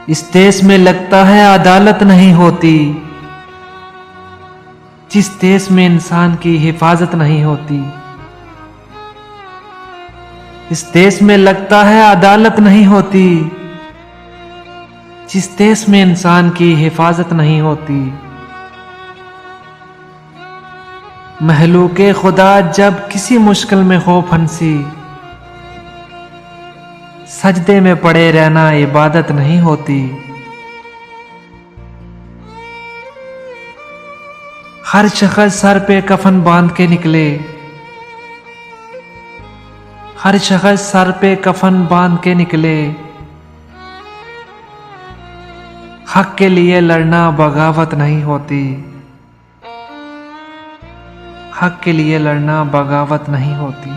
इस देश में लगता है अदालत नहीं होती, जिस देश में इंसान की हिफाजत नहीं होती। इस देश में लगता है अदालत नहीं होती, जिस देश में इंसान की हिफाजत नहीं होती। महलूके खुदा जब किसी मुश्किल में हो फंसी, सजदे में पड़े रहना इबादत नहीं होती। हर शख्स सर पे कफन बांध के निकले, हर शख्स सर पे कफन बांध के निकले। हक के लिए लड़ना बगावत नहीं होती, हक के लिए लड़ना बगावत नहीं होती।